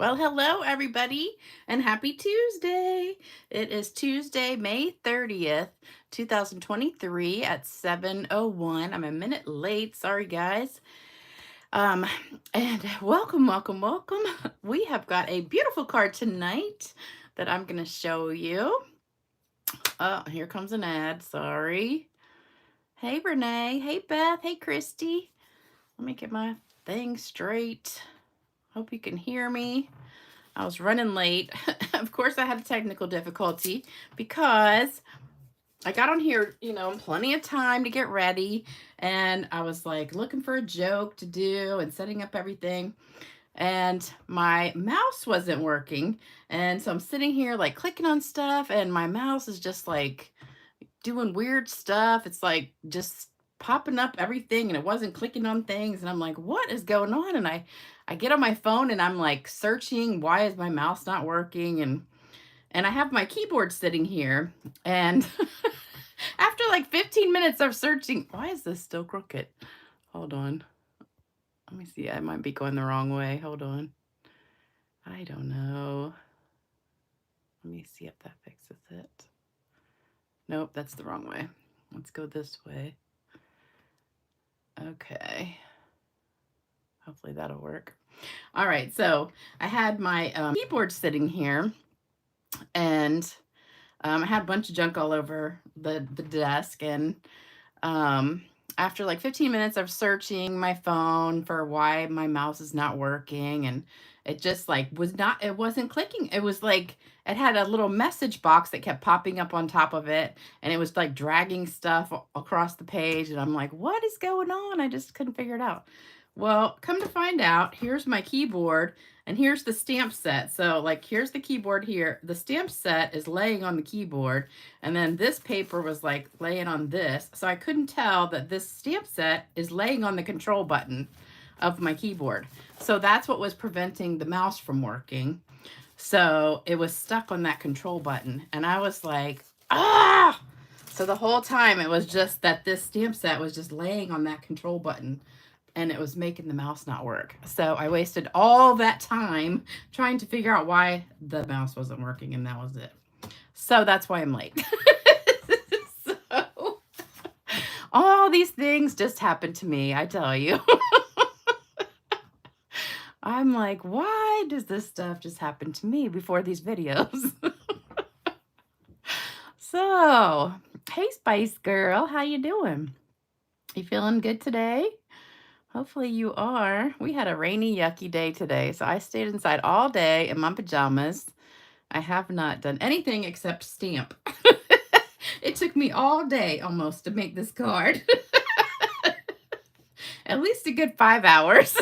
Well, hello everybody and happy Tuesday. It is Tuesday, May 30th, 2023 at 7:01. I'm a minute late. Sorry guys. Um and welcome. We have got a beautiful card tonight that I'm going to show you. Oh, here comes an ad. Sorry. Hey Renee, hey Beth, hey Christy. Let me get my thing straight. Hope you can hear me. I was running late. Of course, I had a technical difficulty because I got on here, plenty of time to get ready. And I was like looking for a joke to do and setting up everything. And my mouse wasn't working. And so I'm sitting here like clicking on stuff, and my mouse is just like doing weird stuff. It's like just popping up everything, and it wasn't clicking on things. And I'm like, what is going on? And I get on my phone and I'm like searching, why is my mouse not working? And I have my keyboard sitting here, and after like 15 minutes of searching, why is this still crooked? Hold on. Let me see. I might be going the wrong way. Hold on. I don't know. Let me see if that fixes it. Nope, that's the wrong way. Let's go this way. Okay. Hopefully that'll work. All right, so I had my keyboard sitting here, and I had a bunch of junk all over the desk, and after like 15 minutes of searching my phone for why my mouse is not working, and it just like it wasn't clicking. It was like it had a little message box that kept popping up on top of it, and it was like dragging stuff across the page, and I'm like, what is going on? I just couldn't figure it out. Well, come to find out, here's my keyboard and here's the stamp set. So like, here's the keyboard here. The stamp set is laying on the keyboard, and then this paper was like laying on this. So I couldn't tell that this stamp set is laying on the control button of my keyboard. So that's what was preventing the mouse from working. So it was stuck on that control button, and I was like, ah! So the whole time it was just that this stamp set was just laying on that control button, and it was making the mouse not work. So I wasted all that time trying to figure out why the mouse wasn't working, and that was it. So that's why I'm late. So all these things just happened to me, I tell you. I'm like, why does this stuff just happen to me before these videos? So, hey Spice Girl, how you doing? You feeling good today? Hopefully you are. We had a rainy, yucky day today, so I stayed inside all day in my pajamas. I have not done anything except stamp. It took me all day almost to make this card. At least a good 5 hours.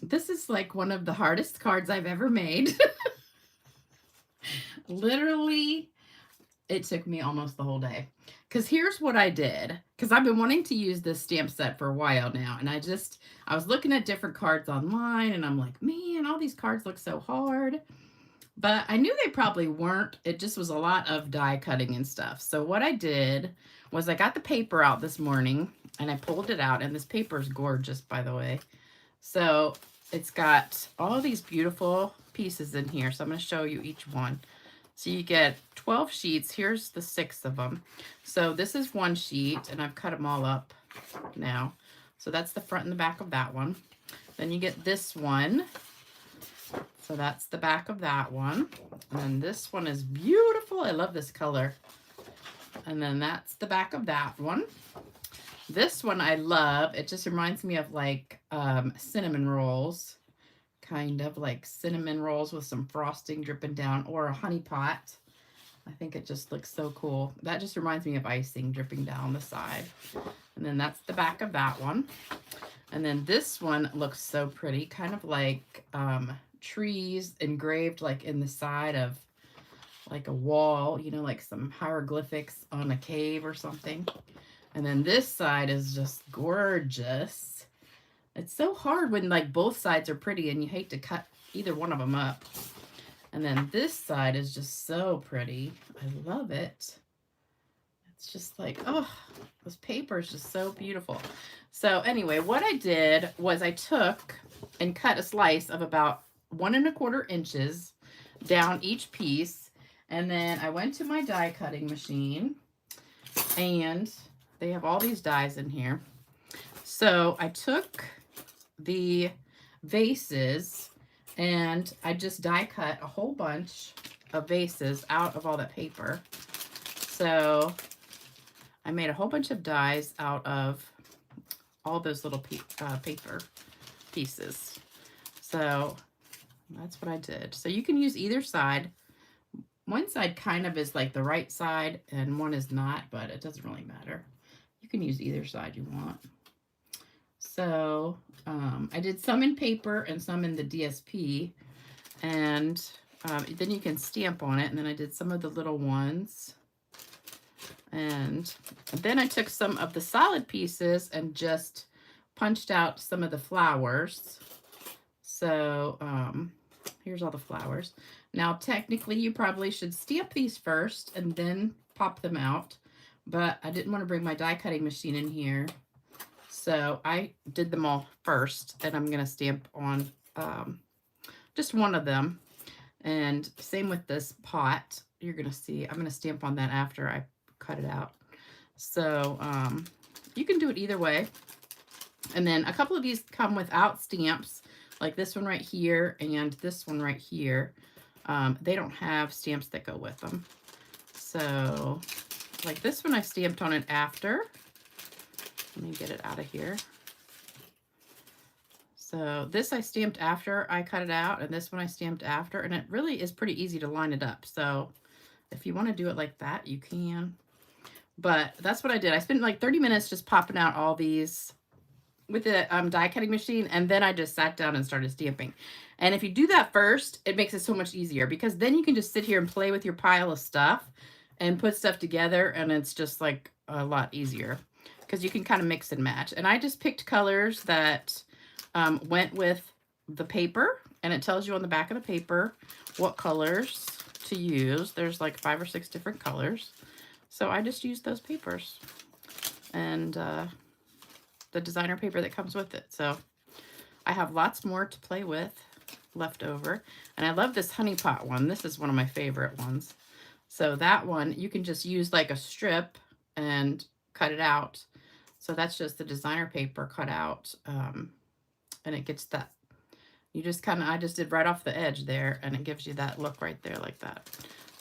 This is like one of the hardest cards I've ever made. Literally, it took me almost the whole day. Because here's what I did. Because I've been wanting to use this stamp set for a while now. And I was looking at different cards online, and I'm like, man, all these cards look so hard. But I knew they probably weren't. It just was a lot of die cutting and stuff. So what I did was I got the paper out this morning, and I pulled it out. And this paper is gorgeous, by the way. So it's got all these beautiful pieces in here. So I'm going to show you each one. So you get 12 sheets. Here's the 6 of them. So this is one sheet, and I've cut them all up now. So that's the front and the back of that one. Then you get this one. So that's the back of that one. And then this one is beautiful. I love this color. And then that's the back of that one. This one I love. It just reminds me of like cinnamon rolls. Kind of like cinnamon rolls with some frosting dripping down, or a honey pot. I think it just looks so cool. That just reminds me of icing dripping down the side. And then that's the back of that one. And then this one looks so pretty, kind of like trees engraved like in the side of like a wall, like some hieroglyphics on a cave or something. And then this side is just gorgeous. It's so hard when like both sides are pretty and you hate to cut either one of them up. And then this side is just so pretty. I love it. It's just like, oh, this paper is just so beautiful. So anyway, what I did was I took and cut a slice of about 1¼ inches down each piece. And then I went to my die cutting machine, and they have all these dies in here. So I took the vases and I just die cut a whole bunch of vases out of all that paper. So I made a whole bunch of dies out of all those little paper pieces. So that's what I did. So you can use either side. One side kind of is like the right side and one is not, but it doesn't really matter. You can use either side you want. So I did some in paper and some in the DSP, and then you can stamp on it. And then I did some of the little ones. And then I took some of the solid pieces and just punched out some of the flowers. So here's all the flowers. Now, technically, you probably should stamp these first and then pop them out. But I didn't want to bring my die cutting machine in here. So I did them all first, and I'm going to stamp on just one of them. And same with this pot. You're going to see, I'm going to stamp on that after I cut it out. So you can do it either way. And then a couple of these come without stamps, like this one right here and this one right here. They don't have stamps that go with them. So like this one, I stamped on it after. Let me get it out of here. So this I stamped after I cut it out, and this one I stamped after, and it really is pretty easy to line it up. So if you want to do it like that, you can. But that's what I did. I spent like 30 minutes just popping out all these with the die cutting machine, and then I just sat down and started stamping. And if you do that first, it makes it so much easier, because then you can just sit here and play with your pile of stuff and put stuff together, and it's just like a lot easier because you can kind of mix and match. And I just picked colors that went with the paper, and it tells you on the back of the paper what colors to use. There's like 5 or 6 different colors. So I just used those papers and the designer paper that comes with it. So I have lots more to play with left over. And I love this honey pot one. This is one of my favorite ones. So that one, you can just use like a strip and cut it out. So that's just the designer paper cut out. And it gets that. You just kind of, I just did right off the edge there, and it gives you that look right there like that.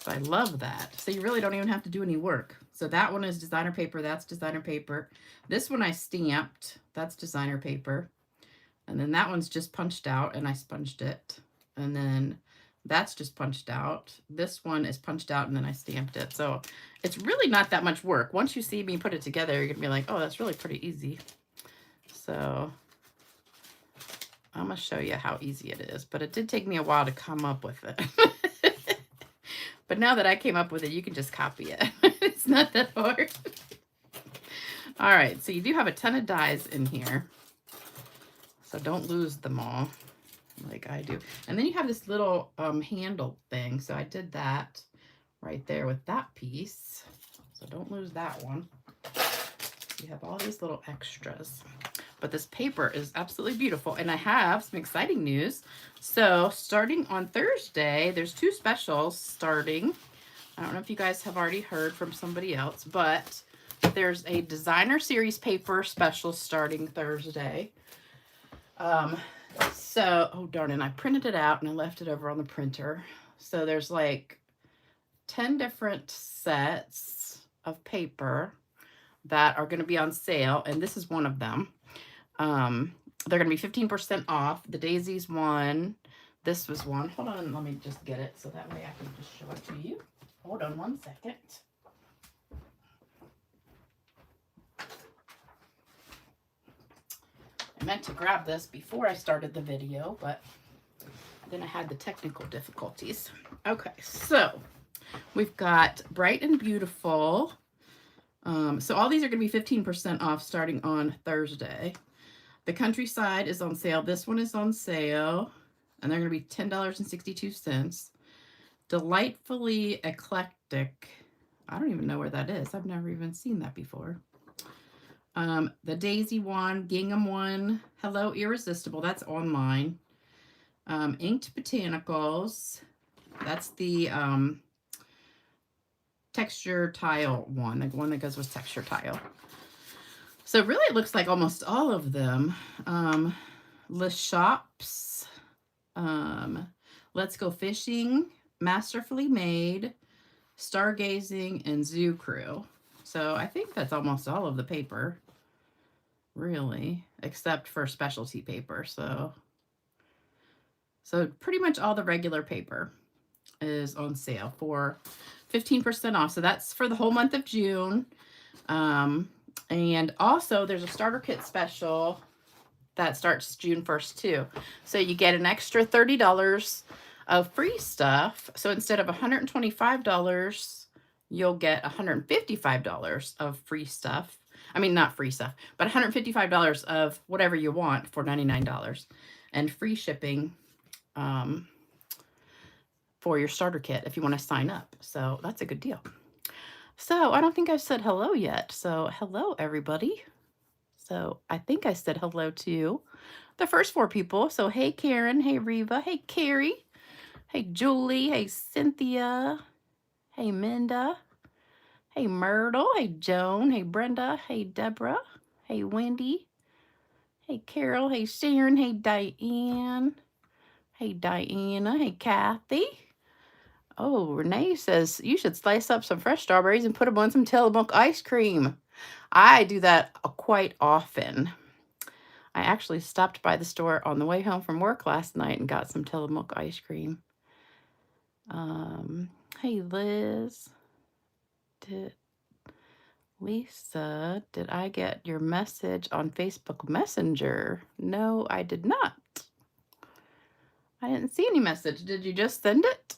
So I love that. So you really don't even have to do any work. So that one is designer paper. That's designer paper. This one I stamped. That's designer paper. And then that one's just punched out, and I sponged it. And then that's just punched out. This one is punched out, and then I stamped it. So it's really not that much work. Once you see me put it together, you're going to be like, oh, that's really pretty easy. So I'm going to show you how easy it is. But it did take me a while to come up with it. But now that I came up with it, you can just copy it. It's not that hard. All right, so you do have a ton of dies in here. So don't lose them all like I do. And then you have this little handle thing. So I did that right there with that piece. So don't lose that one. You have all these little extras. But this paper is absolutely beautiful. And I have some exciting news. So starting on Thursday, there's 2 specials starting. I don't know if you guys have already heard from somebody else, but there's a designer series paper special starting Thursday. Oh darn it, I printed it out and I left it over on the printer. So there's like 10 different sets of paper that are going to be on sale, and this is one of them. They're going to be 15% off. The Daisy's one. This was one. Hold on, let me just get it so that way I can just show it to you. Hold on one second. I meant to grab this before I started the video, but then I had the technical difficulties. Okay, so we've got Bright and Beautiful. So all these are going to be 15% off starting on Thursday. The Countryside is on sale. This one is on sale, and they're going to be $10.62. Delightfully Eclectic. I don't even know where that is. I've never even seen that before. The Daisy one, Gingham one, Hello Irresistible, that's online. Inked Botanicals, that's the texture tile one, the one that goes with texture tile. So really it looks like almost all of them. Le Shops, Let's Go Fishing, Masterfully Made, Stargazing, and Zoo Crew. So I think that's almost all of the paper, really, except for specialty paper. So pretty much all the regular paper is on sale for 15% off. So that's for the whole month of June. And also there's a starter kit special that starts June 1st too. So you get an extra $30 of free stuff. So instead of $125, you'll get $155 of free stuff. I mean, not free stuff, but $155 of whatever you want for $99 and free shipping for your starter kit if you want to sign up. So that's a good deal. So I don't think I've said hello yet. So hello, everybody. So I think I said hello to the first 4 people. So hey, Karen. Hey, Reva. Hey, Carrie. Hey, Julie. Hey, Cynthia. Hey, Minda. Hey, Myrtle. Hey, Joan. Hey, Brenda. Hey, Deborah. Hey, Wendy. Hey, Carol. Hey, Sharon. Hey, Diane. Hey, Diana. Hey, Kathy. Oh, Renee says you should slice up some fresh strawberries and put them on some Tillamook ice cream. I do that quite often. I actually stopped by the store on the way home from work last night and got some Tillamook ice cream. Hey, Liz. Lisa, did I get your message on Facebook Messenger? No, I did not. I didn't see any message. Did you just send it?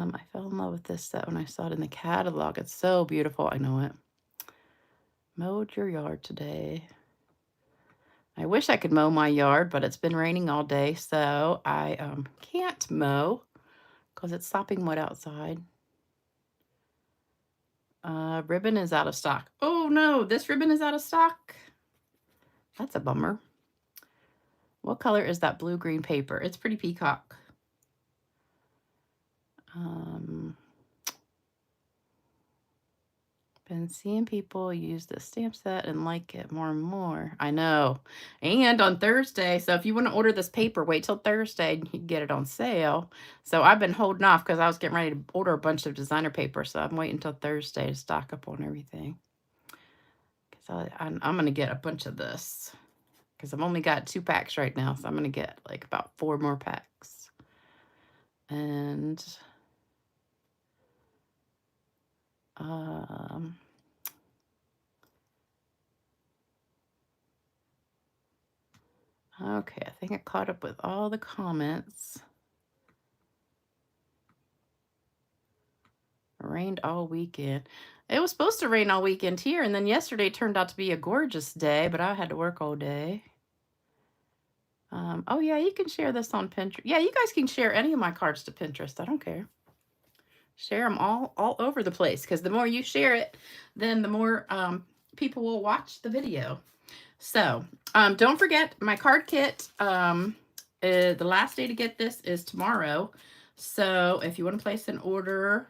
I fell in love with this set when I saw it in the catalog. It's so beautiful. I know it. Mowed your yard today. I wish I could mow my yard, but it's been raining all day, so I can't mow because it's sopping wet outside. Ribbon is out of stock. Oh no, this ribbon is out of stock. That's a bummer. What color is that blue-green paper? It's pretty peacock. Been seeing people use the stamp set and like it more and more. I know. And on Thursday, so if you want to order this paper, wait till Thursday and you can get it on sale. So I've been holding off because I was getting ready to order a bunch of designer paper. So I'm waiting until Thursday to stock up on everything. Because I'm going to get a bunch of this. Because I've only got 2 packs right now. So I'm going to get like about 4 more packs. And okay, I think I caught up with all the comments. It rained all weekend. It was supposed to rain all weekend here, and then yesterday turned out to be a gorgeous day, but I had to work all day. Oh yeah, you can share this on Pinterest. Yeah, you guys can share any of my cards to Pinterest. I don't care. Share them all over the place, because the more you share it, then the more people will watch the video. So don't forget my card kit. The last day to get this is tomorrow. So if you want to place an order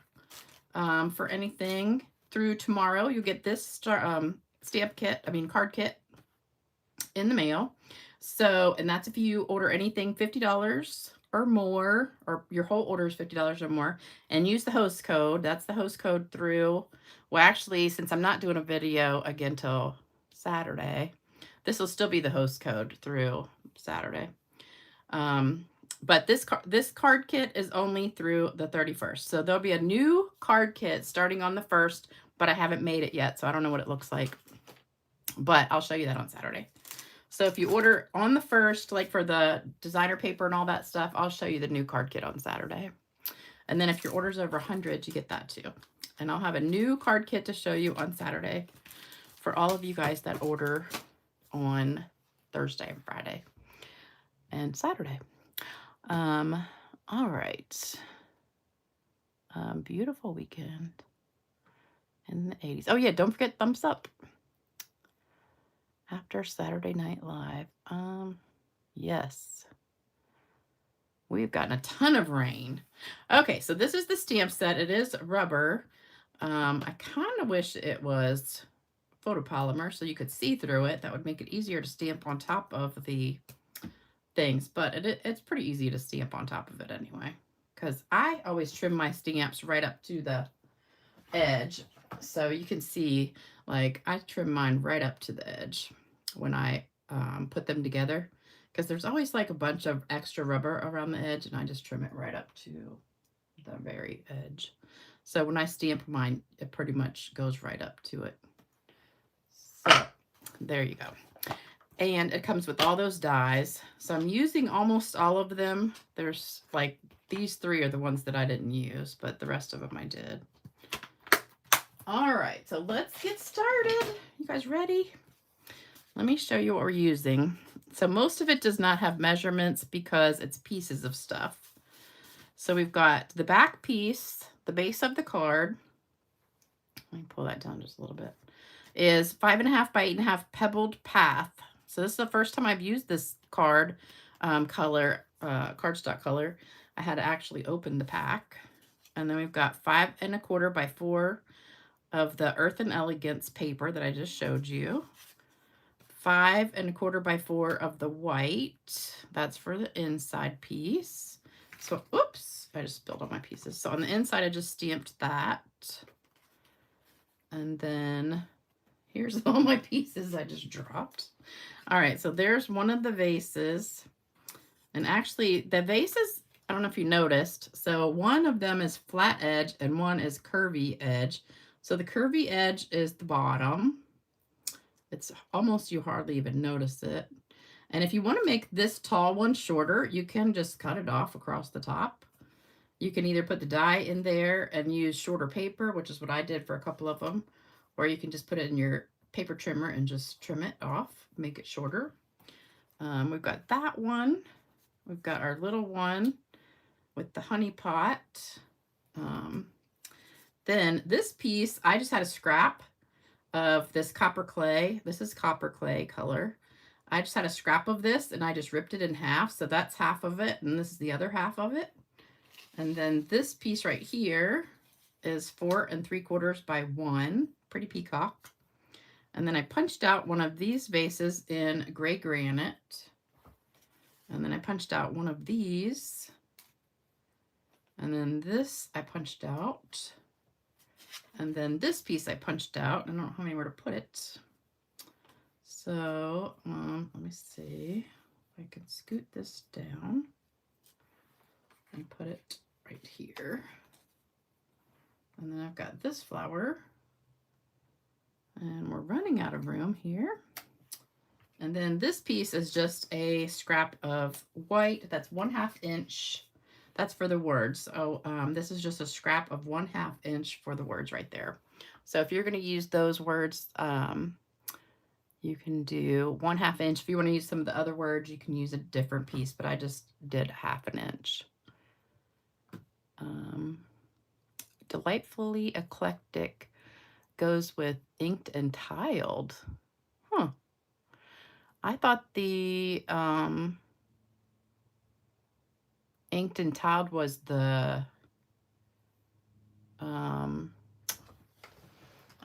for anything through tomorrow, you'll get this card kit in the mail. So, and that's if you order anything $50 or more, or your whole order is $50 or more, and use the host code. That's the host code through, well, actually, since I'm not doing a video again till Saturday, this will still be the host code through Saturday. But this card kit is only through the 31st. So there'll be a new card kit starting on the 1st, but I haven't made it yet, so I don't know what it looks like. But I'll show you that on Saturday. So if you order on the 1st, like for the designer paper and all that stuff, I'll show you the new card kit on Saturday. And then if your order's over 100, you get that too. And I'll have a new card kit to show you on Saturday for all of you guys that order on Thursday and Friday and Saturday. All right. Beautiful weekend. in the 80s. Oh yeah, don't forget thumbs up after Saturday Night Live. Yes. We've gotten a ton of rain. Okay, so this is the stamp set. It is rubber. I kind of wish it was photopolymer so you could see through it. That would make it easier to stamp on top of the things, but it's pretty easy to stamp on top of it anyway, because I always trim my stamps right up to the edge. So you can see, like, I trim mine right up to the edge when I put them together, because there's always like a bunch of extra rubber around the edge, and I just trim it right up to the very edge. So when I stamp mine, it pretty much goes right up to it. So there you go. And it comes with all those dies. So I'm using almost all of them. There's like, these 3 are the ones that I didn't use, but the rest of them I did. All right, so let's get started. You guys ready? Let me show you what we're using. So most of it does not have measurements because it's pieces of stuff. So we've got the back piece, the base of the card. Let me pull that down just a little bit. Is 5.5 by 8.5 pebbled path. So this is the first time I've used this card cardstock color. I had to actually open the pack. And then we've got 5.25 by 4 of the Earthen Elegance paper that I just showed you. 5.25 by 4 of the white. That's for the inside piece. So, oops, I just spilled all my pieces. So on the inside, I just stamped that. And then here's all my pieces I just dropped. All right, so there's one of the vases. And actually, the vases, I don't know if you noticed, so one of them is flat edge and one is curvy edge. So the curvy edge is the bottom. It's almost, you hardly even notice it. And if you want to make this tall one shorter, you can just cut it off across the top. You can either put the die in there and use shorter paper, which is what I did for a couple of them, or you can just put it in your paper trimmer and just trim it off, make it shorter. We've got that one. We've got our little one with the honey pot. Then this piece, I just had a scrap of this copper clay. This is copper clay color. I just had a scrap of this and I just ripped it in half. So that's half of it and this is the other half of it. And then this piece right here is 4.75 by 1, pretty peacock. And then I punched out one of these vases in gray granite. And then I punched out one of these. And then this I punched out. And then this piece I punched out. I don't have anywhere to put it. So let me see if I can scoot this down and put it right here. And then I've got this flower. And we're running out of room here. And then this piece is just a scrap of white. That's 1/2 inch. That's for the words. So this is just a scrap of 1/2 inch for the words right there. So if you're going to use those words, you can do 1/2 inch. If you want to use some of the other words, you can use a different piece, but I just did 1/2 inch. Delightfully eclectic goes with inked and tiled. Huh. I thought the inked and tiled was the I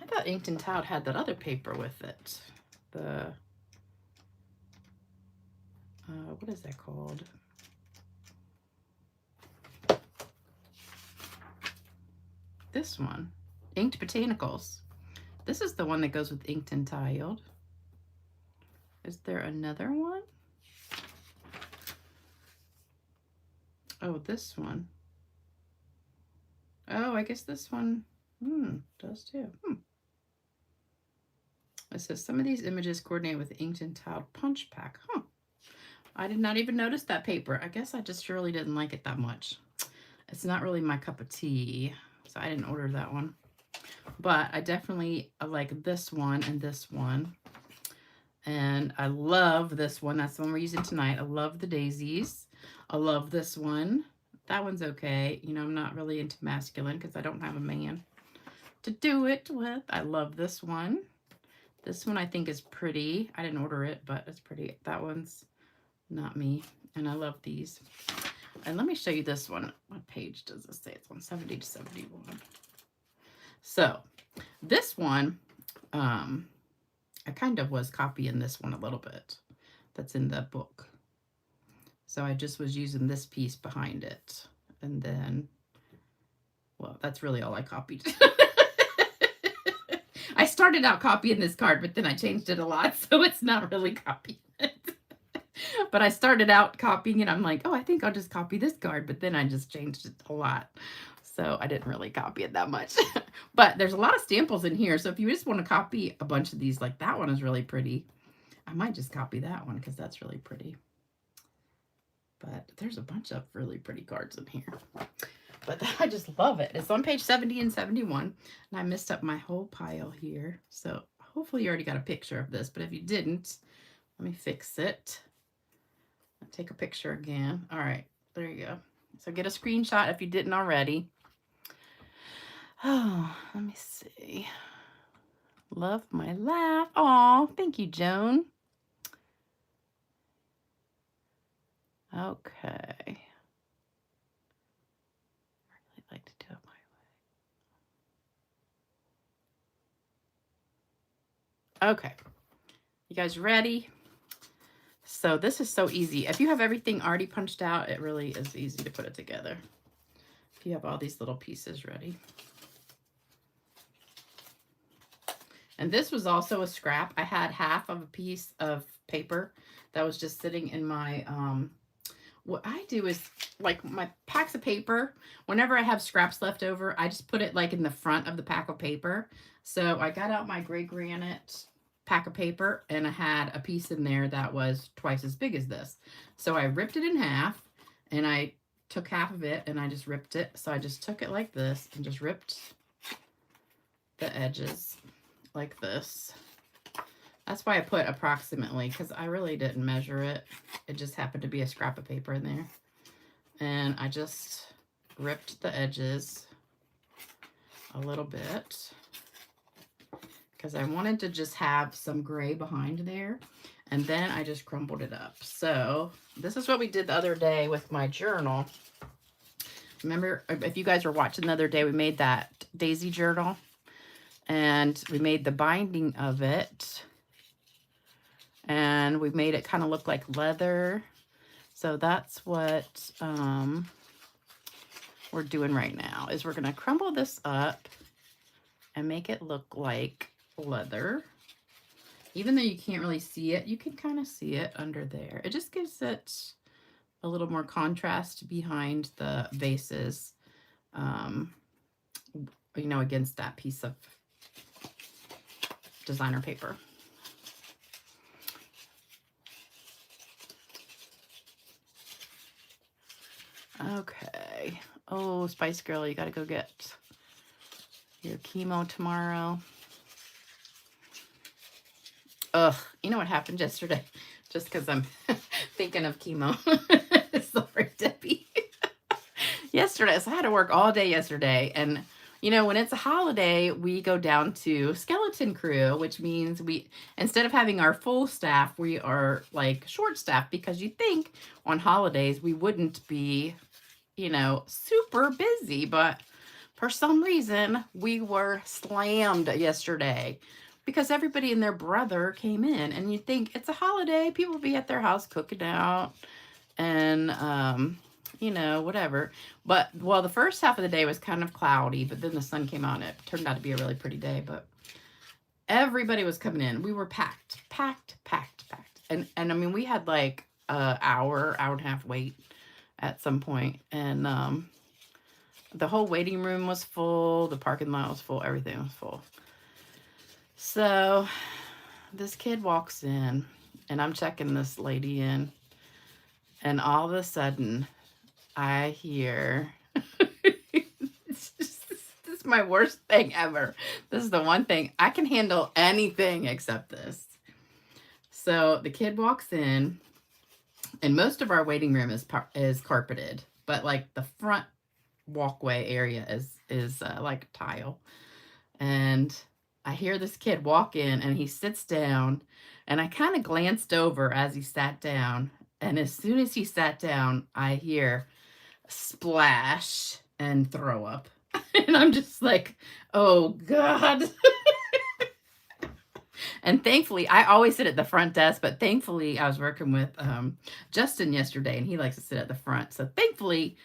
thought inked and tiled had that other paper with it. The what is that called? This one, Inked Botanicals. This is the one that goes with inked and tiled. Is there another one? Oh, this one. Oh, I guess this one does too. It says some of these images coordinate with inked and tiled punch pack. Huh. I did not even notice that paper. I guess I just really didn't like it that much. It's not really my cup of tea, so I didn't order that one. But I definitely like this one and this one. And I love this one. That's the one we're using tonight. I love the daisies. I love this one. That one's okay. You know, I'm not really into masculine because I don't have a man. to do it with. I love this one. This one I think is pretty. I didn't order it, but it's pretty. That one's not me. And I love these. And let me show you this one. What page does this say? It's 170 to 71. So this one, I kind of was copying this one a little bit. That's in the book. So I just was using this piece behind it. And then, well, that's really all I copied. I started out copying this card, but then I changed it a lot, so it's not really copying it. But I started out copying it. I'm like, oh, I think I'll just copy this card, but then I just changed it a lot. So I didn't really copy it that much. But there's a lot of samples in here, so if you just want to copy a bunch of these, like that one is really pretty. I might just copy that one because that's really pretty. But there's a bunch of really pretty cards in here. But I just love it. It's on page 70 and 71. And I messed up my whole pile here. So hopefully you already got a picture of this. But if you didn't, let me fix it. I'll take a picture again. All right, there you go. So get a screenshot if you didn't already. Oh, let me see. Love my laugh. Aw, thank you, Joan. Okay. I really like to do it my way. Okay. You guys ready? So this is so easy. If you have everything already punched out, it really is easy to put it together. If you have all these little pieces ready. And this was also a scrap. I had half of a piece of paper that was just sitting in my, what I do is like my packs of paper, whenever I have scraps left over, I just put it like in the front of the pack of paper. So I got out my gray granite pack of paper and I had a piece in there that was twice as big as this. So I ripped it in half and I took half of it and I just ripped it. So I just took it like this and just ripped the edges like this. That's why I put approximately, because I really didn't measure it. It just happened to be a scrap of paper in there. And I just ripped the edges a little bit because I wanted to just have some gray behind there. And then I just crumbled it up. So this is what we did the other day with my journal. Remember, if you guys were watching the other day, we made that daisy journal. And we made the binding of it. And we made it kind of look like leather. So that's what we're doing right now, is we're going to crumble this up and make it look like leather. Even though you can't really see it, you can kind of see it under there. It just gives it a little more contrast behind the vases, you know, against that piece of designer paper. Okay. Oh, Spice Girl, you got to go get your chemo tomorrow. Ugh, you know what happened yesterday? Just because I'm thinking of chemo. Sorry, Debbie. Yesterday, so I had to work all day yesterday. And, you know, when it's a holiday, we go down to skeleton crew, which means we, instead of having our full staff, we are like short staff, because you think on holidays we wouldn't be, you know, super busy. But for some reason, we were slammed yesterday. Because everybody and their brother came in, and you think it's a holiday, people will be at their house cooking out and, you know, whatever. But, well, the first half of the day was kind of cloudy, but then the sun came out and it turned out to be a really pretty day. But everybody was coming in. We were packed. And I mean, we had like an hour and a half wait at some point. And the whole waiting room was full. The parking lot was full. Everything was full. So this kid walks in, and I'm checking this lady in, and all of a sudden I hear, this is my worst thing ever. This is the one thing, I can handle anything except this. So the kid walks in, and most of our waiting room is carpeted, but like the front walkway area is like tile. and I hear this kid walk in, and he sits down, and I kind of glanced over as he sat down, and as soon as he sat down, I hear splash and throw up. And I'm just like, oh God. And thankfully, I always sit at the front desk, but thankfully I was working with Justin yesterday, and he likes to sit at the front. So thankfully,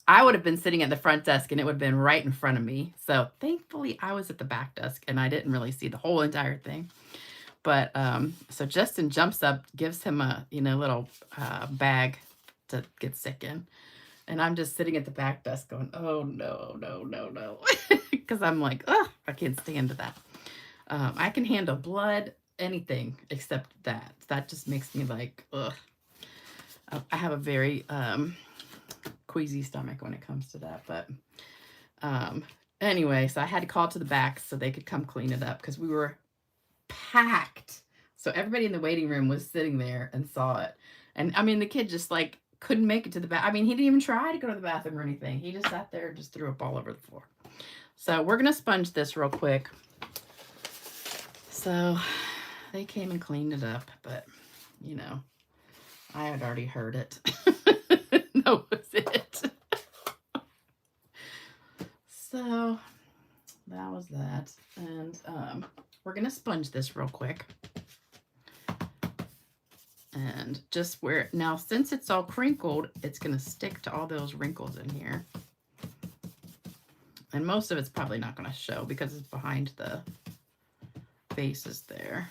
I would have been sitting at the front desk and it would have been right in front of me. So thankfully I was at the back desk and I didn't really see the whole entire thing. But so Justin jumps up, gives him a little bag to get sick in. And I'm just sitting at the back desk going, oh no, no, no, no. Because I'm like, oh, I can't stand that. I can handle blood, anything except that. That just makes me like, ugh. I have a very queasy stomach when it comes to that. But anyway, so I had to call to the back so they could come clean it up because we were packed. So everybody in the waiting room was sitting there and saw it. And I mean, the kid just like couldn't make it to the bath. I mean, he didn't even try to go to the bathroom or anything. He just sat there and just threw up all over the floor. So we're going to sponge this real quick. So they came and cleaned it up, but you know, I had already heard it. That was it. So that was that. And we're going to sponge this real quick. And just where, now since it's all crinkled, it's going to stick to all those wrinkles in here. And most of it's probably not going to show because it's behind the vases there.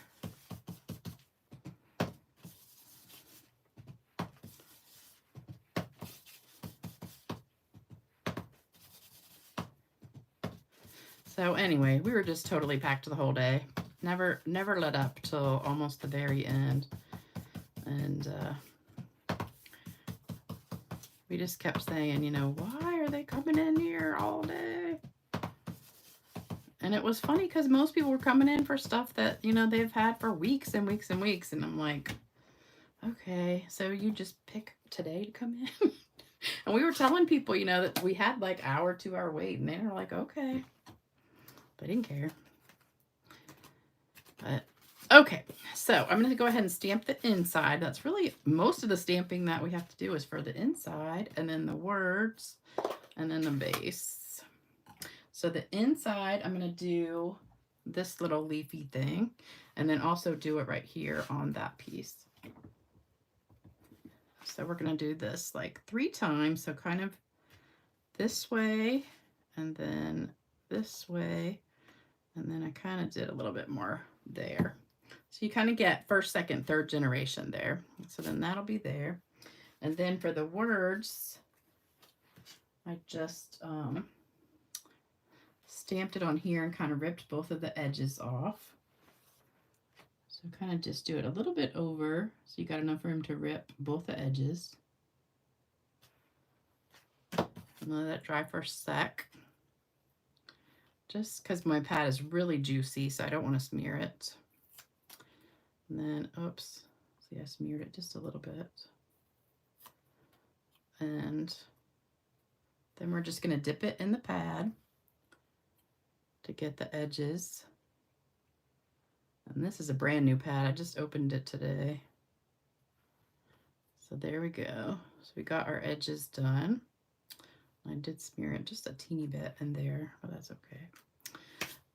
So anyway, we were just totally packed the whole day. Never let up till almost the very end. And we just kept saying, you know, why are they coming in here all day? And it was funny because most people were coming in for stuff that, you know, they've had for weeks and weeks and weeks. And I'm like, okay, so you just pick today to come in? And we were telling people, you know, that we had like hour, 2 hour wait. And they were like, okay. They didn't care. But okay, so I'm going to go ahead and stamp the inside. That's really most of the stamping that we have to do is for the inside, and then the words, and then the base. So the inside, I'm going to do this little leafy thing, and then also do it right here on that piece. So we're going to do this like 3 times. So kind of this way, and then this way, and then I kind of did a little bit more there. So you kind of get first, second, third generation there. So then that'll be there. And then for the words, I just stamped it on here and kind of ripped both of the edges off. So kind of just do it a little bit over so you got enough room to rip both the edges. And let that dry for a sec. Just because my pad is really juicy, so I don't want to smear it. And then, oops, see, I smeared it just a little bit. And then we're just going to dip it in the pad to get the edges. And this is a brand new pad. I just opened it today. So there we go. So we got our edges done. I did smear it just a teeny bit in there, but that's okay.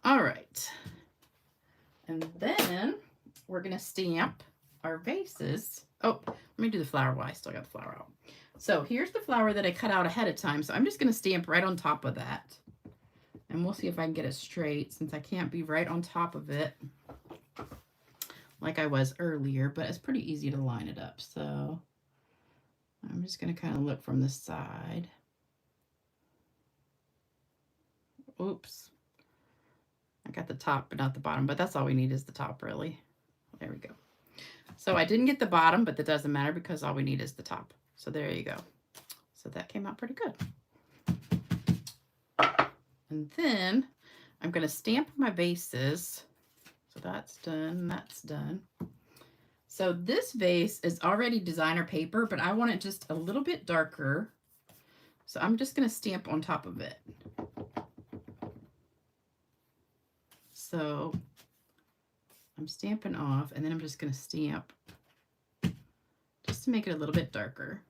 All right. And then we're going to stamp our vases. Oh, let me do the flower while I still got the flower out. So here's the flower that I cut out ahead of time. So I'm just going to stamp right on top of that. And we'll see if I can get it straight since I can't be right on top of it like I was earlier, but it's pretty easy to line it up. So I'm just going to kind of look from the side. Oops. I got the top, but not the bottom, but that's all we need is the top, really. There we go. So I didn't get the bottom, but that doesn't matter because all we need is the top. So there you go. So that came out pretty good. And then I'm going to stamp my bases. So that's done. That's done. So this vase is already designer paper, but I want it just a little bit darker. So I'm just going to stamp on top of it. So I'm stamping off, and then I'm just going to stamp just to make it a little bit darker.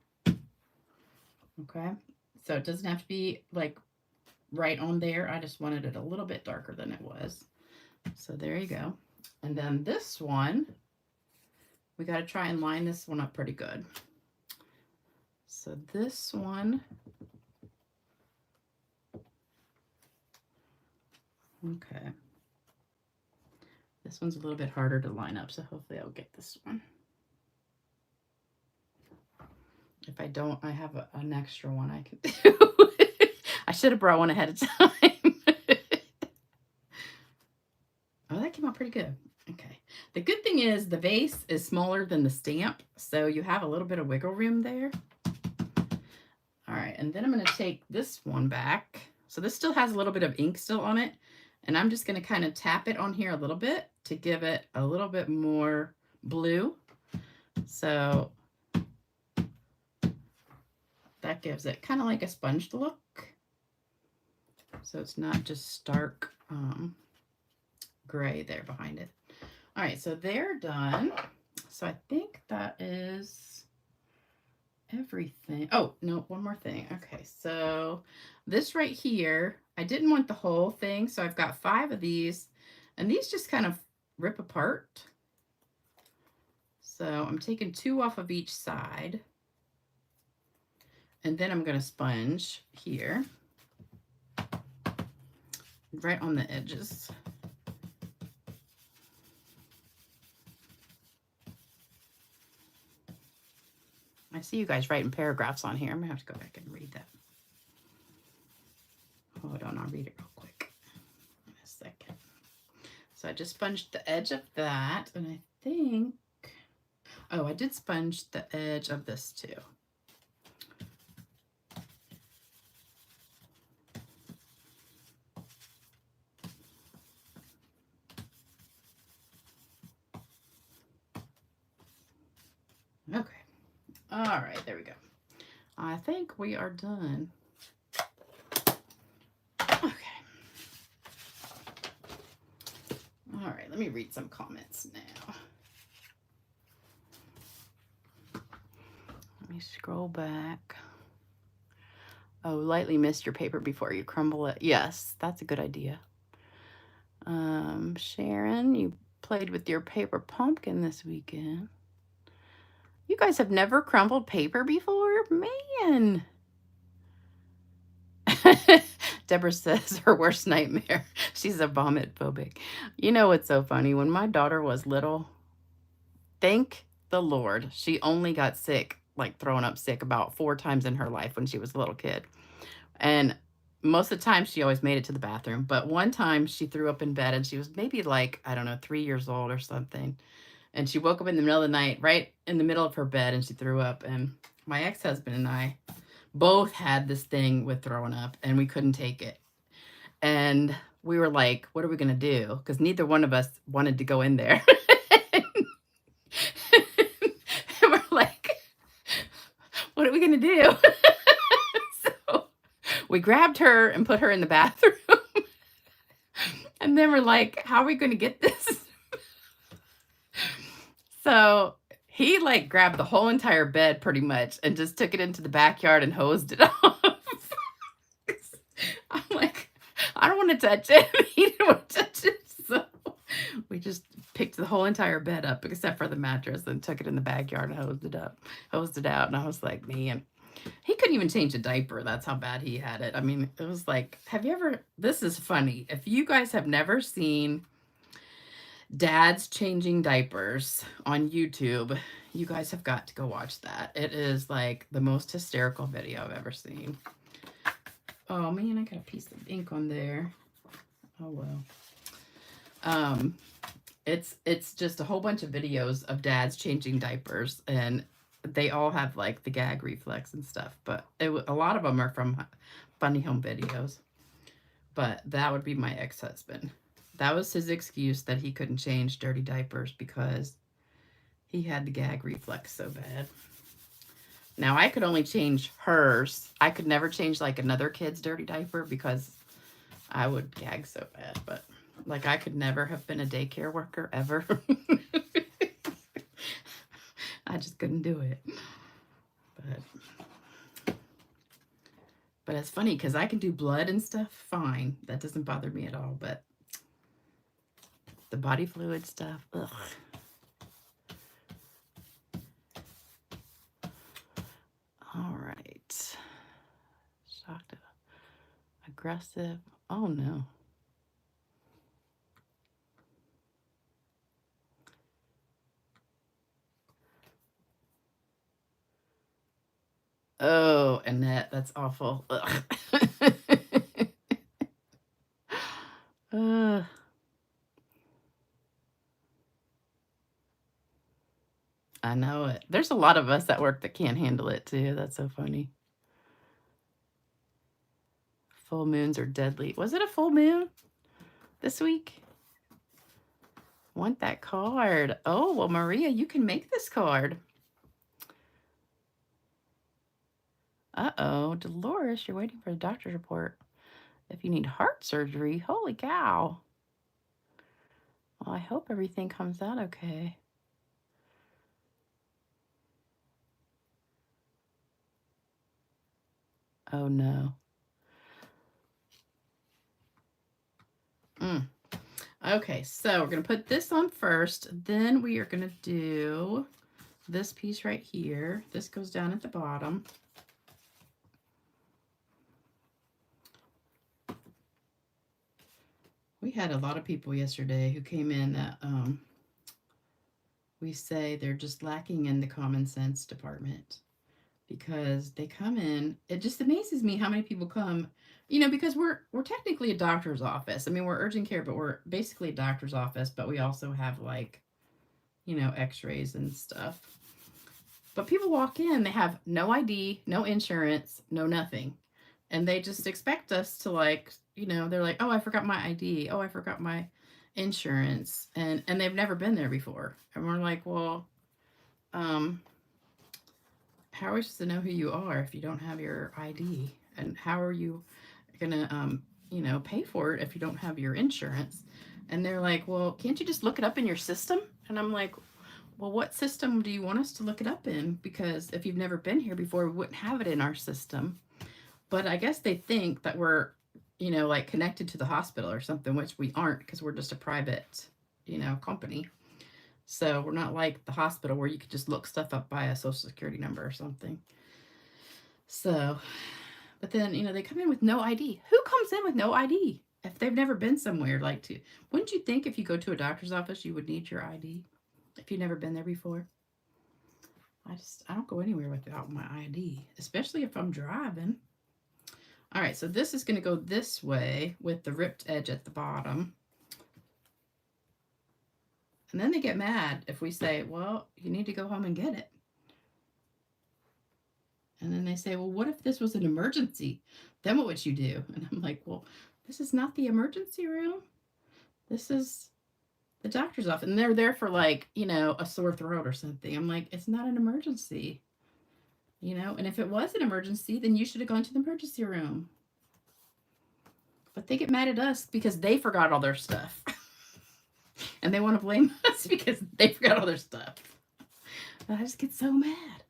Okay, so it doesn't have to be like right on there. I just wanted it a little bit darker than it was. So there you go. And then this one, we got to try and line this one up pretty good. So this one, okay. This one's a little bit harder to line up, so hopefully I'll get this one. If I don't, I have an extra one I can do. I should have brought one ahead of time. Oh, that came out pretty good. Okay. The good thing is the vase is smaller than the stamp, so you have a little bit of wiggle room there. All right, and then I'm going to take this one back. So this still has a little bit of ink still on it, and I'm just going to kind of tap it on here a little bit to give it a little bit more blue. So that gives it kind of like a sponged look. So it's not just stark gray there behind it. All right, so they're done. So I think that is everything. Oh, no, one more thing. Okay, so this right here, I didn't want the whole thing, so I've got 5 of these, and these just kind of rip apart. So I'm taking 2 off of each side, and then I'm going to sponge here right on the edges. I see you guys writing paragraphs on here. I'm going to have to go back and read that. Hold on, I'll read it real quick in a second. So I just sponged the edge of that, and I think, oh, I did sponge the edge of this too. Okay. All right, there we go. I think we are done. Okay. All right, let me read some comments now. Let me scroll back. Oh, lightly mist your paper before you crumble it. Yes, that's a good idea. Sharon, you played with your paper pumpkin this weekend. You guys have never crumbled paper before? Man. Deborah says her worst nightmare. She's a vomit phobic. You know what's so funny? When my daughter was little, thank the Lord, she only got sick, like throwing up sick, about 4 times in her life when she was a little kid. And most of the time she always made it to the bathroom. But one time she threw up in bed, and she was maybe like, I don't know, 3 years old or something. And she woke up in the middle of the night, right in the middle of her bed, and she threw up. And my ex-husband and I both had this thing with throwing up, and we couldn't take it. And we were like, what are we going to do? Because neither one of us wanted to go in there. And we're like, what are we going to do? So we grabbed her and put her in the bathroom. And then we're like, how are we going to get this? So he like grabbed the whole entire bed pretty much and just took it into the backyard and hosed it off. I'm like, I don't want to touch it. He didn't want to touch it. So we just picked the whole entire bed up except for the mattress and took it in the backyard and hosed it out. And I was like, man, he couldn't even change a diaper. That's how bad he had it. I mean, it was like, this is funny. If you guys have never seen dads changing diapers on YouTube, you guys have got to go watch that. It is like the most hysterical video I've ever seen. Oh man, I got a piece of ink on there. Oh well. It's just a whole bunch of videos of dads changing diapers, and they all have like the gag reflex and stuff, but a lot of them are from Funny Home Videos. But that would be my ex-husband. That was his excuse that he couldn't change dirty diapers because he had the gag reflex so bad. Now, I could only change hers. I could never change like another kid's dirty diaper because I would gag so bad. But Like I could never have been a daycare worker ever. I just couldn't do it. But it's funny because I can do blood and stuff fine. That doesn't bother me at all. But the body fluid stuff, ugh. All right. Shocked. Aggressive. Oh no. Oh, Annette, that's awful. Ugh. I know it. There's a lot of us at work that can't handle it too. That's so funny. Full moons are deadly. Was it a full moon this week? Want that card. Oh, well, Maria, you can make this card. Uh-oh, Dolores, you're waiting for the doctor's report. If you need heart surgery, holy cow. Well, I hope everything comes out okay. Oh, no. Okay, so we're going to put this on first. Then we are going to do this piece right here. This goes down at the bottom. We had a lot of people yesterday who came in that we say they're just lacking in the common sense department, because they come in. It just amazes me how many people come, you know, because we're technically a doctor's office. I mean, we're urgent care, but we're basically a doctor's office, but we also have, like, you know, x-rays and stuff. But people walk in, they have no ID, no insurance, no nothing. And they just expect us to, like, you know, they're like, oh, I forgot my ID. Oh, I forgot my insurance. And they've never been there before. And we're like, well, how are we supposed to know who you are if you don't have your ID? And how are you gonna, you know, pay for it if you don't have your insurance? And they're like, well, can't you just look it up in your system? And I'm like, well, what system do you want us to look it up in? Because if you've never been here before, we wouldn't have it in our system. But I guess they think that we're, you know, like connected to the hospital or something, which we aren't, because we're just a private, you know, company. So we're not like the hospital where you could just look stuff up by a social security number or something. So, but then, you know, they come in with no ID. Who comes in with no ID if they've never been somewhere? Like, to, wouldn't you think if you go to a doctor's office, you would need your ID if you've never been there before? I don't go anywhere without my ID, especially if I'm driving. All right, so this is going to go this way with the ripped edge at the bottom. And then they get mad if we say, well, you need to go home and get it. And then they say, well, what if this was an emergency? Then what would you do? And I'm like, well, this is not the emergency room. This is the doctor's office. And they're there for, like, you know, a sore throat or something. I'm like, it's not an emergency. You know, and if it was an emergency, then you should have gone to the emergency room. But they get mad at us because they forgot all their stuff. And they want to blame us because they forgot all their stuff. And I just get so mad.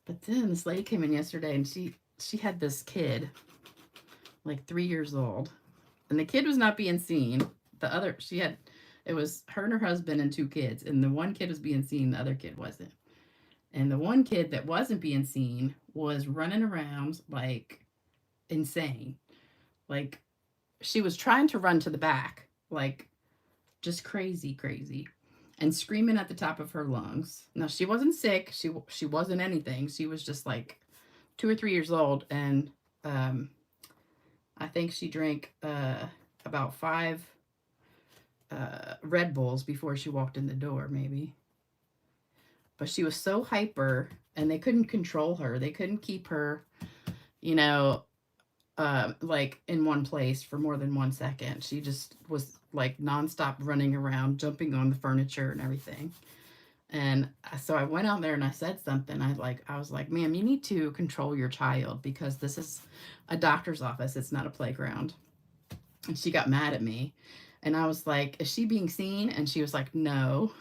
But then this lady came in yesterday, and she had this kid, like 3 years old. And the kid was not being seen. It was her and her husband and 2 kids. And the one kid was being seen, the other kid wasn't. And the one kid that wasn't being seen was running around like insane. Like, she was trying to run to the back, like just crazy, crazy, and screaming at the top of her lungs. Now, she wasn't sick. She wasn't anything. She was just like 2 or 3 years old. And I think she drank about 5 Red Bulls before she walked in the door, maybe. But she was so hyper, and they couldn't control her. They couldn't keep her, you know, like in one place for more than 1 second. She just was like nonstop running around, jumping on the furniture and everything. And so I went out there and I said something. I was like, ma'am, you need to control your child, because this is a doctor's office. It's not a playground. And she got mad at me. And I was like, is she being seen? And she was like, no.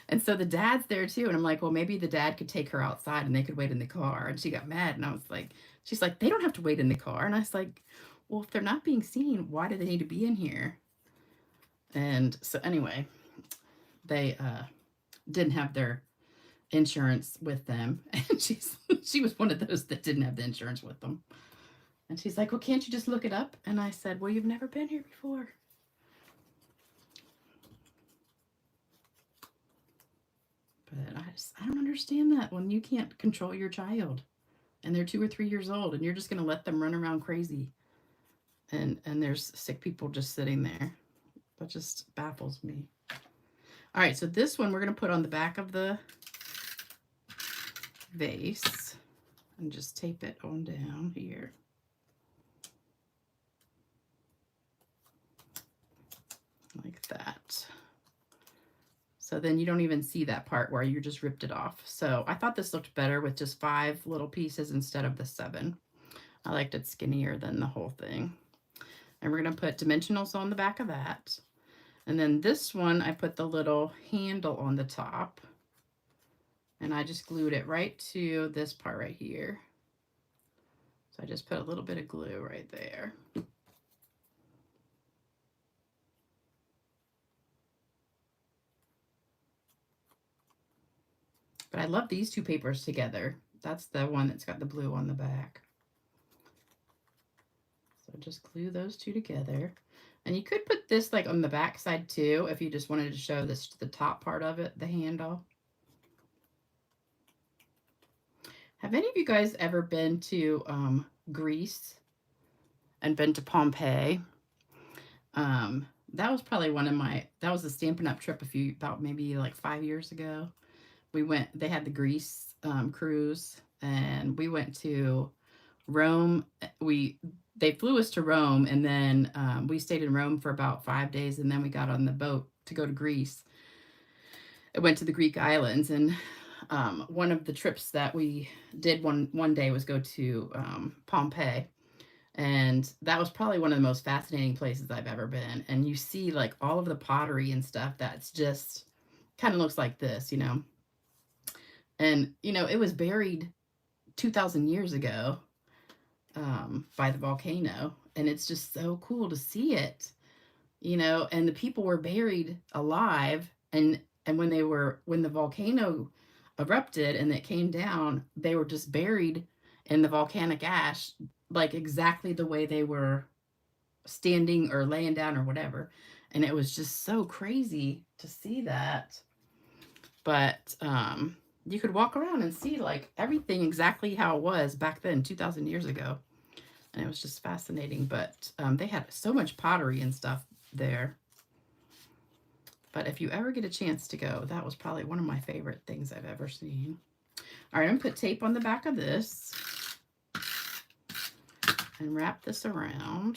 And so the dad's there too. And I'm like, well, maybe the dad could take her outside and they could wait in the car. And she got mad. And I was like, she's like, they don't have to wait in the car. And I was like, well, if they're not being seen, why do they need to be in here? And so anyway, they didn't have their insurance with them. And she was one of those that didn't have the insurance with them. And she's like, well, can't you just look it up? And I said, well, you've never been here before. But I don't understand that when you can't control your child and they're 2 or 3 years old and you're just going to let them run around crazy. And there's sick people just sitting there. That just baffles me. All right, so this one we're going to put on the back of the vase and just tape it on down here. Like that. So then you don't even see that part where you just ripped it off. So I thought this looked better with just 5 little pieces instead of the 7. I liked it skinnier than the whole thing. And we're going to put dimensionals on the back of that. And then this one, I put the little handle on the top. And I just glued it right to this part right here. So I just put a little bit of glue right there. But I love these 2 papers together. That's the one that's got the blue on the back. So just glue those 2 together. And you could put this like on the back side too, if you just wanted to show this the top part of it, the handle. Have any of you guys ever been to Greece and been to Pompeii? That was probably one of my, that was a Stampin' Up trip about maybe like 5 years ago. We went, they had the Greece cruise, and we went to Rome. They flew us to Rome, and then we stayed in Rome for about 5 days, and then we got on the boat to go to Greece. I went to the Greek islands, and one of the trips that we did one day was go to Pompeii. And that was probably one of the most fascinating places I've ever been. And you see like all of the pottery and stuff that's just kind of looks like this, you know. And, you know, it was buried 2,000 years ago by the volcano. And it's just so cool to see it, you know. And the people were buried alive. And when the volcano erupted and it came down, they were just buried in the volcanic ash, like exactly the way they were standing or laying down or whatever. And it was just so crazy to see that. But you could walk around and see like everything exactly how it was back then, 2,000 years ago. And it was just fascinating. But they had so much pottery and stuff there. But if you ever get a chance to go, that was probably one of my favorite things I've ever seen. All right, I'm going to put tape on the back of this and wrap this around.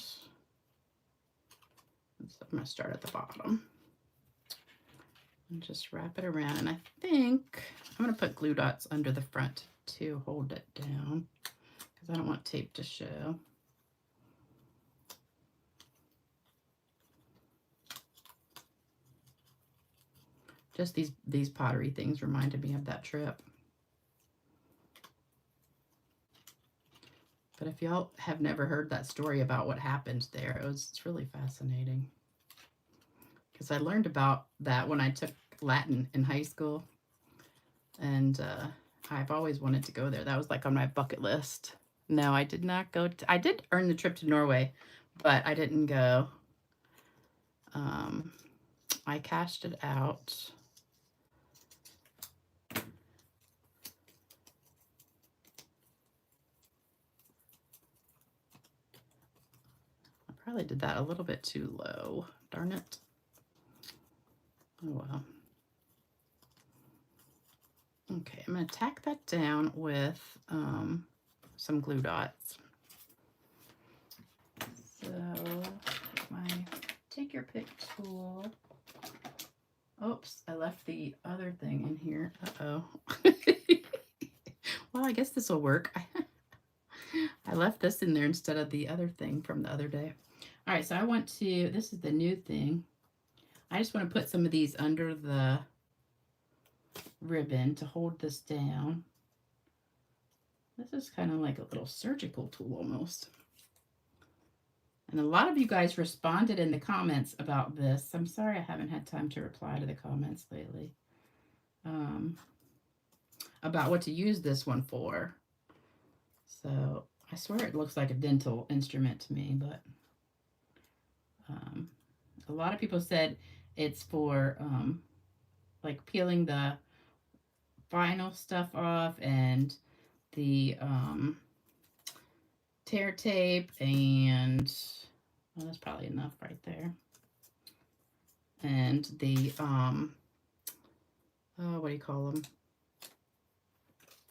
So I'm going to start at the bottom and just wrap it around. And I think I'm going to put glue dots under the front to hold it down because I don't want tape to show. Just these pottery things reminded me of that trip. But if y'all have never heard that story about what happened there, it's really fascinating. Because I learned about that when I took Latin in high school. And I've always wanted to go there. That was like on my bucket list. No, I did not go. I did earn the trip to Norway, but I didn't go. I cashed it out. Probably did that a little bit too low. Darn it. Oh well. Okay, I'm going to tack that down with some glue dots. So, my take your pick tool. Oops, I left the other thing in here. Uh-oh. Well, I guess this will work. I left this in there instead of the other thing from the other day. All right, so I want to, this is the new thing. I just want to put some of these under the ribbon to hold this down. This is kind of like a little surgical tool almost. And a lot of you guys responded in the comments about this. I'm sorry I haven't had time to reply to the comments lately. About what to use this one for. So I swear it looks like a dental instrument to me, but a lot of people said it's for like peeling the vinyl stuff off and the tear tape, and well, that's probably enough right there. And the oh, what do you call them?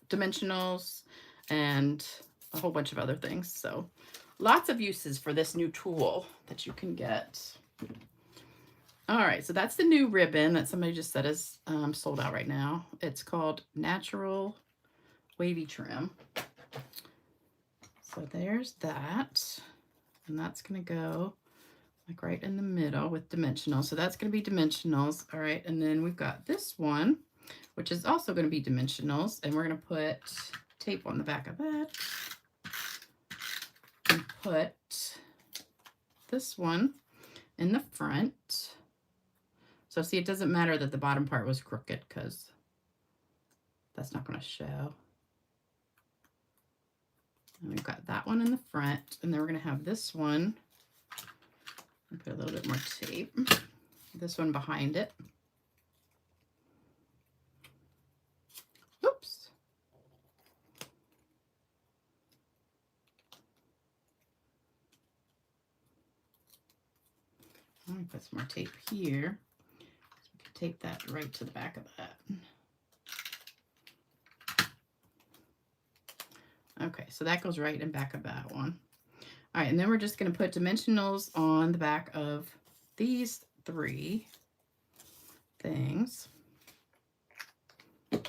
Dimensionals and a whole bunch of other things. So lots of uses for this new tool that you can get. All right, so that's the new ribbon that somebody just said is sold out right now. It's called Natural Wavy Trim. So there's that. And that's going to go like right in the middle with dimensional. So that's going to be dimensionals. All right, and then we've got this one, which is also going to be dimensionals. And we're going to put tape on the back of that. And put this one in the front. So see, it doesn't matter that the bottom part was crooked because that's not going to show. And we've got that one in the front, and then we're going to have this one. I'll put a little bit more tape. This one behind it. Oops. I'm going to put some more tape here. So we can tape that right to the back of that. Okay, so that goes right in back of that one. All right, and then we're just going to put dimensionals on the back of these three things. Let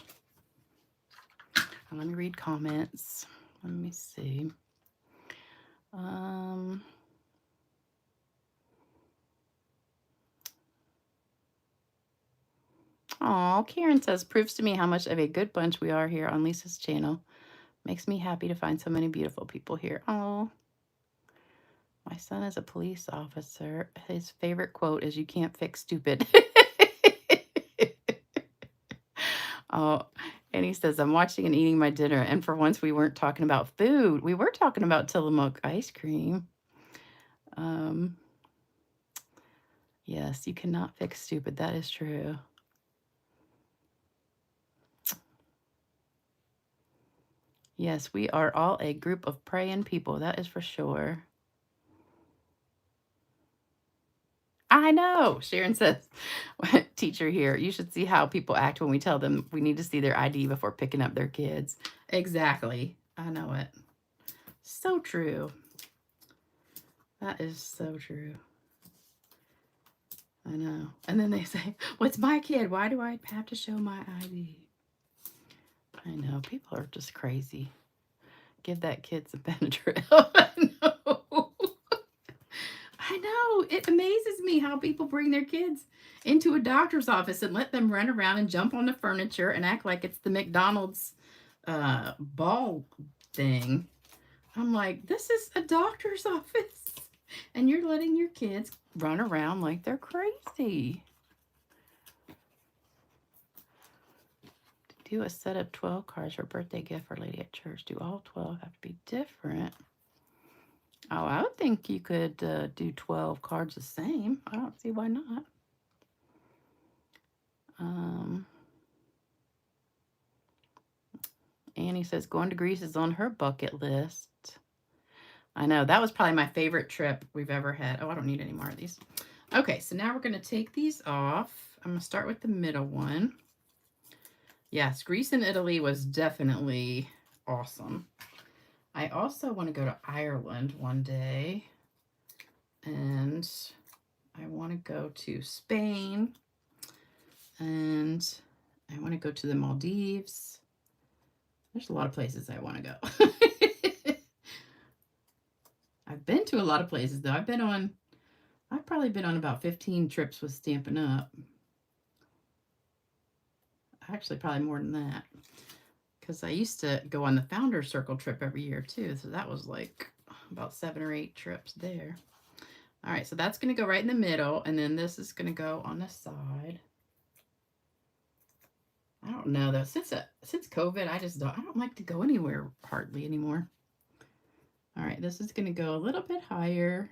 me read comments. Let me see. Oh, Karen says, proves to me how much of a good bunch we are here on Lisa's channel. Makes me happy to find so many beautiful people here. Oh, my son is a police officer. His favorite quote is, "You can't fix stupid." Oh, and he says, I'm watching and eating my dinner. And for once, we weren't talking about food. We were talking about Tillamook ice cream. Yes, you cannot fix stupid. That is true. Yes, we are all a group of praying people. That is for sure. I know. Sharon says, teacher here, you should see how people act when we tell them we need to see their ID before picking up their kids. Exactly. I know it. So true. That is so true. I know. And then they say, well, it's my kid. Why do I have to show my ID? I know. People are just crazy. Give that kid some Benadryl. I know. I know. It amazes me how people bring their kids into a doctor's office and let them run around and jump on the furniture and act like it's the McDonald's ball thing. I'm like, this is a doctor's office, and you're letting your kids run around like they're crazy. Do a set of 12 cards for birthday gift for lady at church. Do all 12 have to be different? Oh, I would think you could do 12 cards the same. I don't see why not. Annie says going to Greece is on her bucket list. I know. That was probably my favorite trip we've ever had. Oh, I don't need any more of these. Okay, so now we're going to take these off. I'm going to start with the middle one. Yes, Greece and Italy was definitely awesome. I also want to go to Ireland one day. And I want to go to Spain. And I want to go to the Maldives. There's a lot of places I want to go. I've been to a lot of places, though. I've probably been on about 15 trips with Stampin' Up. Actually, probably more than that. Because I used to go on the Founder Circle trip every year, too. So that was like about 7 or 8 trips there. All right, so that's going to go right in the middle. And then this is going to go on the side. I don't know, though. Since COVID, I don't like to go anywhere hardly anymore. All right, this is going to go a little bit higher.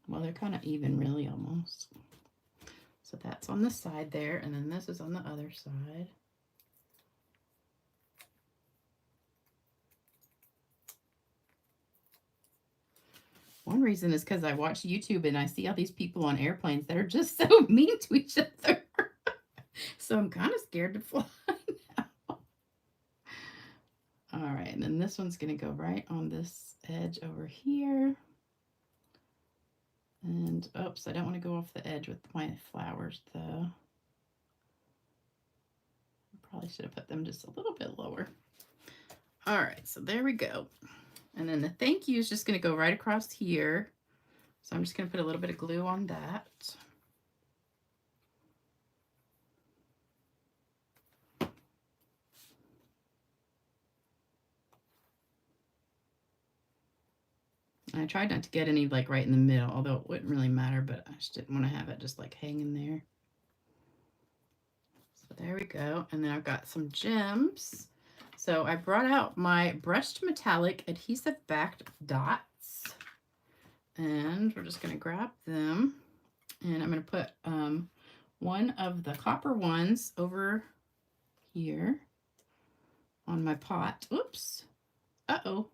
Well, they're kind of even, really, almost. So that's on the side there, and then this is on the other side. One reason is because I watch YouTube and I see all these people on airplanes that are just so mean to each other. So I'm kind of scared to fly now. All right, and then this one's going to go right on this edge over here. And, oops, I don't want to go off the edge with my flowers, though. I probably should have put them just a little bit lower. All right, so there we go. And then the thank you is just going to go right across here. So I'm just going to put a little bit of glue on that. I tried not to get any like right in the middle, although it wouldn't really matter, but I just didn't want to have it just like hanging there. So there we go. And then I've got some gems. So I brought out my brushed metallic adhesive backed dots, and we're just going to grab them, and I'm going to put one of the copper ones over here on my pot. Oops. Uh-oh.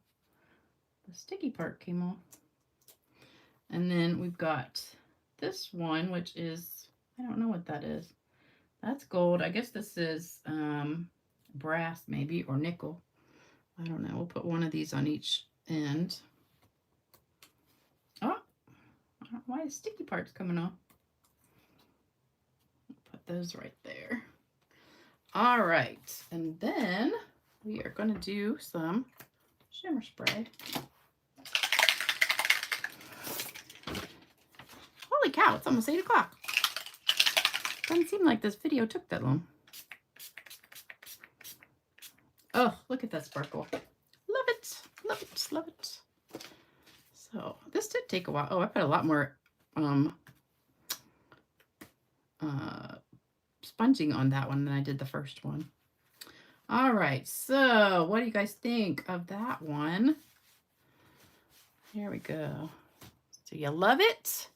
The sticky part came off. And then we've got this one, which is, I don't know what that is. That's gold. I guess this is brass maybe, or nickel. I don't know. We'll put one of these on each end. Oh, why is sticky parts coming off? Put those right there. All right. And then we are going to do some shimmer spray. Holy cow, it's almost 8 o'clock. Doesn't seem like this video took that long. Oh, look at that sparkle. Love it, love it, love it. So this did take a while. Oh, I put a lot more sponging on that one than I did the first one. All right, so what do you guys think of that one? Here we go. So you love it?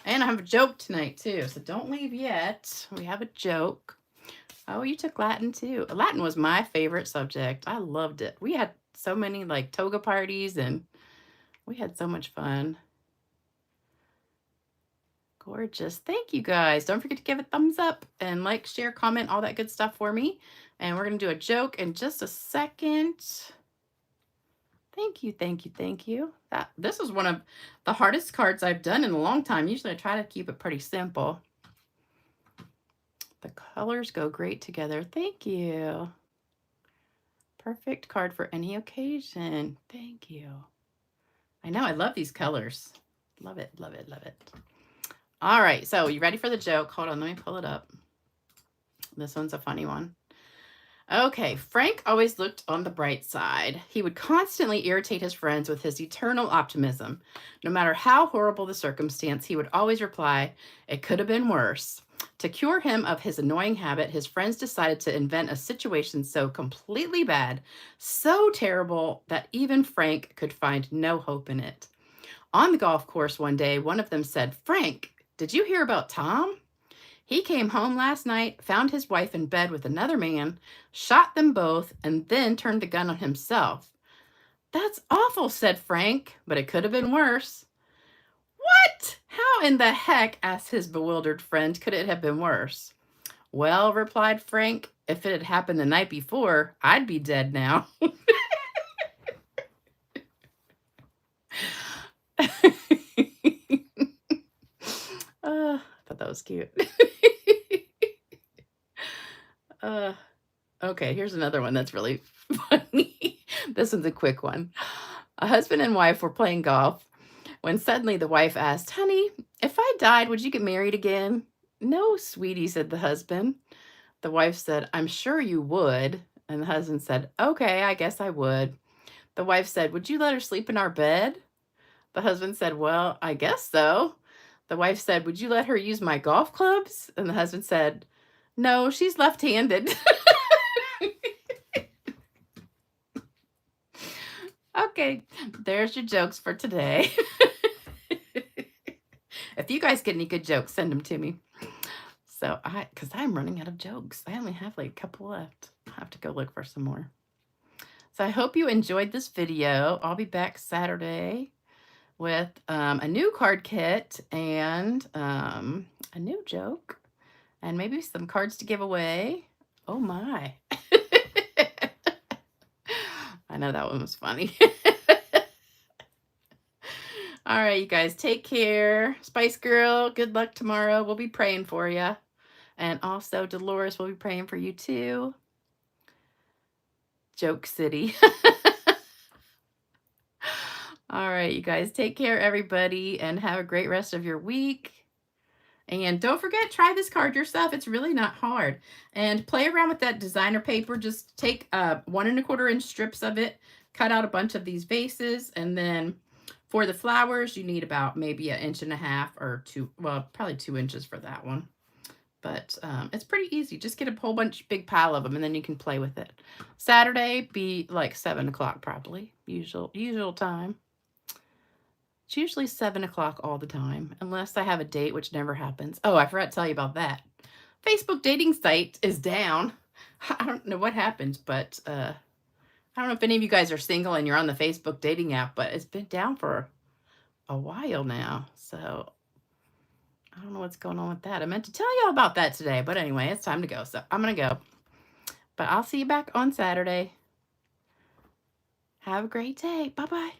And I have a joke tonight too, so don't leave yet. We have a joke. Oh, you took Latin too. Latin was my favorite subject. I loved it. We had so many like toga parties and we had so much fun. Gorgeous. Thank you guys. Don't forget to give a thumbs up and like, share, comment, all that good stuff for me. And we're going to do a joke in just a second. Thank you, thank you, thank you. This is one of the hardest cards I've done in a long time. Usually I try to keep it pretty simple. The colors go great together. Thank you. Perfect card for any occasion. Thank you. I know, I love these colors. Love it, love it, love it. All right, so you ready for the joke? Hold on, let me pull it up. This one's a funny one. Okay, Frank always looked on the bright side. He would constantly irritate his friends with his eternal optimism. No matter how horrible the circumstance, he would always reply, "It could have been worse." To cure him of his annoying habit, his friends decided to invent a situation so completely bad, so terrible, that even Frank could find no hope in it. On the golf course one day, one of them said, "Frank, did you hear about Tom? He came home last night, found his wife in bed with another man, shot them both, and then turned the gun on himself." "That's awful," said Frank, "but it could have been worse." "What? How in the heck," asked his bewildered friend, "could it have been worse?" "Well," replied Frank, "if it had happened the night before, I'd be dead now." I thought that was cute. Okay, here's another one that's really funny. This one's a quick one. A husband and wife were playing golf when suddenly the wife asked, "Honey, if I died, would you get married again?" "No, sweetie," said the husband. The wife said, "I'm sure you would." And the husband said, "Okay, I guess I would." The wife said, "Would you let her sleep in our bed?" The husband said, "Well, I guess so." The wife said, "Would you let her use my golf clubs?" And the husband said, "No, she's left-handed." Okay, there's your jokes for today. If you guys get any good jokes, send them to me. So because I'm running out of jokes. I only have like a couple left. I'll have to go look for some more. So I hope you enjoyed this video. I'll be back Saturday with a new card kit and a new joke and maybe some cards to give away. Oh my. I know that one was funny. All right, you guys, take care. Spice Girl, good luck tomorrow. We'll be praying for you. And also, Dolores will be praying for you too. Joke City. All right, you guys, take care, everybody, and have a great rest of your week. And don't forget, try this card yourself. It's really not hard. And play around with that designer paper. Just take 1 1/4 inch strips of it, cut out a bunch of these vases, and then for the flowers, you need about maybe 1.5 inches or 2, well, probably 2 inches for that one. But it's pretty easy. Just get a whole big pile of them, and then you can play with it. Saturday, be like 7 o'clock probably, usual time. It's usually 7 o'clock all the time, unless I have a date, which never happens. Oh, I forgot to tell you about that. Facebook dating site is down. I don't know what happened, but I don't know if any of you guys are single and you're on the Facebook dating app, but it's been down for a while now. So I don't know what's going on with that. I meant to tell y'all about that today, but anyway, it's time to go. So I'm going to go. But I'll see you back on Saturday. Have a great day. Bye-bye.